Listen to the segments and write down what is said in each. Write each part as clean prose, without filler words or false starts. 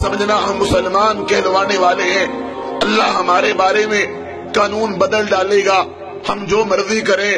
سمجھنا ہم مسلمان کہلوانے والے ہیں۔ اللہ ہمارے بارے میں قانون بدل ڈالے گا، ہم جو مرضی کریں،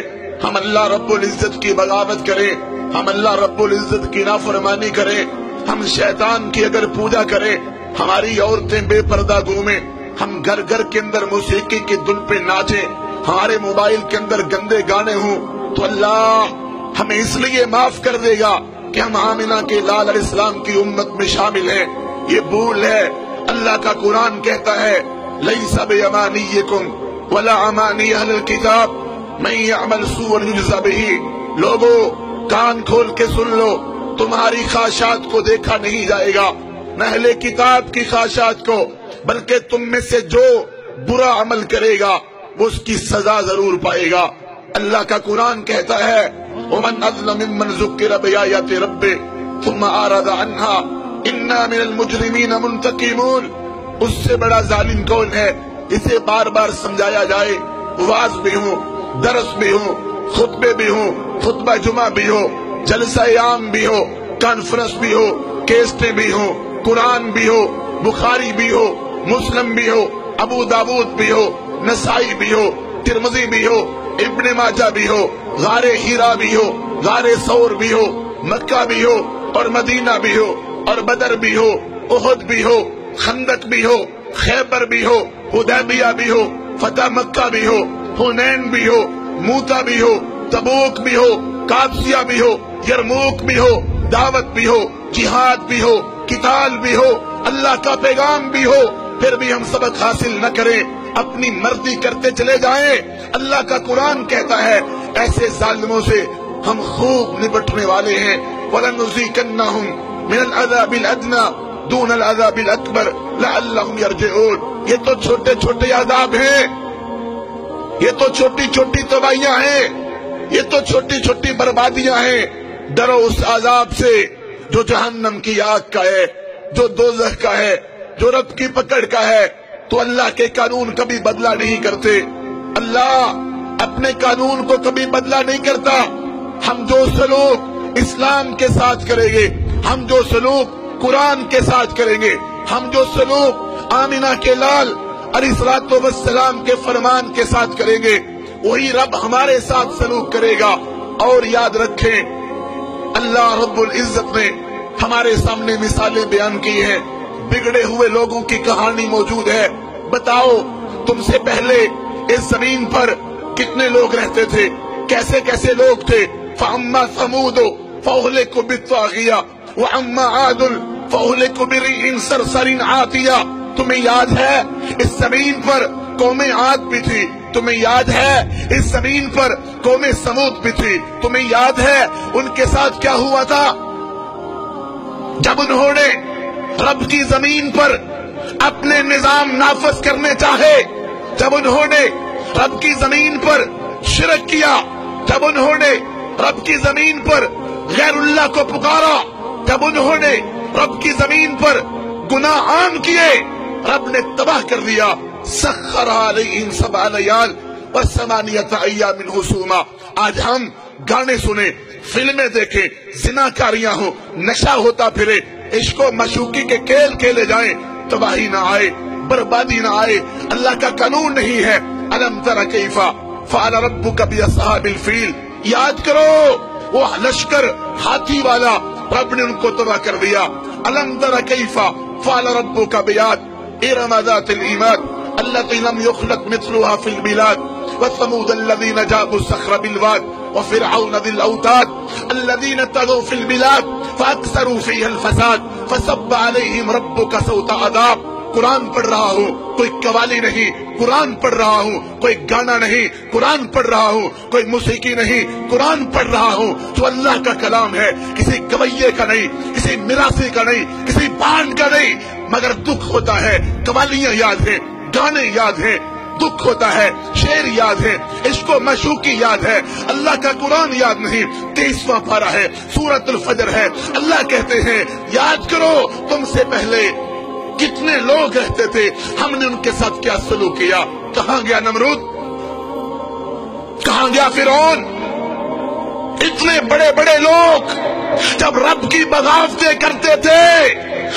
ہم اللہ رب العزت کی بغاوت کریں، ہم اللہ رب العزت کی نافرمانی کریں، ہم شیطان کی اگر پوجا کریں، ہماری عورتیں بے پردہ گھومیں، ہم گھر گھر کے اندر موسیقی کی دھن پہ ناچیں، ہمارے موبائل کے اندر گندے گانے ہوں، تو اللہ ہمیں اس لیے معاف کر دے گا کہ ہم آمنہ کے لال علیہ السلام کی امت میں شامل ہیں۔ یہ بھول ہے۔ اللہ کا قرآن کہتا ہے لیس بامانیکم ولا امانی اہل الکتاب من یعمل سوءا یجزا بہ۔ لوگوں کان کھول کے سن لو، تمہاری خواہشات کو دیکھا نہیں جائے گا، نہ اہل کتاب کی خواہشات کو، بلکہ تم میں سے جو برا عمل کرے گا وہ اس کی سزا ضرور پائے گا۔ اللہ کا قرآن کہتا ہے ومن اظلم ممن ذکر بآیات ربہ ثم اعرض عنہا انا من المجرمین منتقمون۔ اس سے بڑا ظالم کون ہے جسے بار بار سمجھایا جائے، واعظ بھی ہو، درس بھی ہو، خطبے بھی ہو، خطبہ جمعہ بھی ہو، جلسہ عام بھی ہو، کانفرنس بھی ہو، کیسٹیں بھی ہو، قرآن بھی ہو، بخاری بھی ہو، مسلم بھی ہو، ابو داود بھی ہو، نسائی بھی ہو، ترمذی بھی ہو، ابن ماجہ بھی ہو، غار ہیرا بھی ہو، غار ثور بھی ہو، مکہ بھی ہو اور مدینہ بھی ہو اور بدر بھی ہو، احد بھی ہو، خندق بھی ہو، خیبر بھی ہو، حدیبیہ بھی ہو، فتح مکہ بھی ہو، حنین بھی ہو، موتا بھی ہو، تبوک بھی ہو، قادسیہ بھی ہو، یرموک بھی ہو، دعوت بھی ہو، جہاد بھی ہو، قتال بھی ہو، اللہ کا پیغام بھی ہو، پھر بھی ہم سبق حاصل نہ کریں، اپنی مرضی کرتے چلے جائیں۔ اللہ کا قرآن کہتا ہے ایسے ظالموں سے ہم خوب نپٹنے والے ہیں۔ وَلَنُذِيقَنَّهُمْ مِنَ الْعَذَابِ الْأَدْنَىٰ دُونَ الْعَذَابِ الْأَكْبَرِ لَعَلَّهُمْ يَرْجِعُونَ۔ یہ تو چھوٹے چھوٹے عذاب ہیں، یہ تو چھوٹی چھوٹی تباہیاں ہیں، یہ تو چھوٹی چھوٹی بربادیاں ہیں۔ ڈرو اس عذاب سے جو جہنم کی آگ کا ہے، جو دوزخ کا ہے، جو رب کی پکڑ کا ہے۔ تو اللہ کے قانون کبھی بدلہ نہیں کرتے، اللہ اپنے قانون کو کبھی بدلہ نہیں کرتا۔ ہم جو سلوک اسلام کے ساتھ کریں گے، ہم جو سلوک قرآن کے ساتھ کریں گے، ہم جو سلوک آمنہ کے لال علیہ السلام کے فرمان کے ساتھ کریں گے، وہی رب ہمارے ساتھ سلوک کرے گا۔ اور یاد رکھیں اللہ رب العزت نے ہمارے سامنے مثالیں بیان کی ہیں، بگڑے ہوئے لوگوں کی کہانی موجود ہے۔ بتاؤ تم سے پہلے اس زمین پر کتنے لوگ رہتے تھے، کیسے کیسے لوگ تھے۔ فَأَمَّا ثَمُودُ فَأُهْلِكُوا بِالطَّاغِيَةِ وَأَمَّا عَادٌ فَأُهْلِكُوا بِرِيحٍ صَرْصَرٍ عَاتِيَةٍ۔ تمہیں یاد ہے اس زمین پر قوم عاد بھی تھی، تمہیں یاد ہے اس زمین پر قوم سمود بھی تھی، تمہیں یاد ہے ان کے ساتھ کیا ہوا تھا جب انہوں نے رب کی زمین پر اپنے نظام نافذ کرنے چاہے، جب انہوں نے رب کی زمین پر شرک کیا، جب انہوں نے رب کی زمین پر غیر اللہ کو پکارا، جب انہوں نے رب کی زمین پر گناہ عام کیے، رب نے تباہ کر دیا۔ سخر علیہم 7 لیال و8 ایام حسوما۔ آج ہم گانے سنیں، فلمیں دیکھیں، زناکاریاں ہوں، نشہ ہوتا پھرے، عشق و معشوقی کے کھیل کھیلے جائیں، تباہی نہ آئے، بربادی نہ آئے۔ اللہ کا قانون نہیں ہے۔ الم تر کیف فعل ربک باصحاب الفیل۔ یاد کرو وہ لشکر ہاتھی والا، رب نے ان کو تباہ کر دیا۔ الم تر کیف فعل ربک بعاد ارم ذات العماد التي لم يخلق مثلها في البلاد وثمود الذين جابوا الصخر بالواد وفرعون ذي الاوتاد الذين طغوا في البلاد فاكثروا فيها الفساد فصب عليهم ربك سوط عذاب۔ قرآن پڑھ رہا ہوں، کوئی قوالی نہیں، قرآن پڑھ رہا ہوں، کوئی گانا نہیں، قرآن پڑھ رہا ہوں، کوئی موسیقی نہیں، قرآن پڑھ رہا ہوں جو اللہ کا کلام ہے، کسی گویے کا نہیں، کسی مراثی کا نہیں، کسی بانڈ کا نہیں۔ مگر دکھ ہوتا ہے، قوالیاں یاد ہیں، گانے یاد ہیں، دکھ ہوتا ہے، شعر یاد ہے، عشق و معشوقی یاد ہے، اللہ کا قرآن یاد نہیں۔ 23واں پارہ ہے، سورۃ الفجر ہے۔ اللہ کہتے ہیں یاد کرو تم سے پہلے کتنے لوگ رہتے تھے، ہم نے ان کے ساتھ کیا سلوک کیا۔ کہاں گیا نمرود، کہاں گیا فرعون؟ اتنے بڑے بڑے لوگ جب رب کی بغاوتیں کرتے تھے،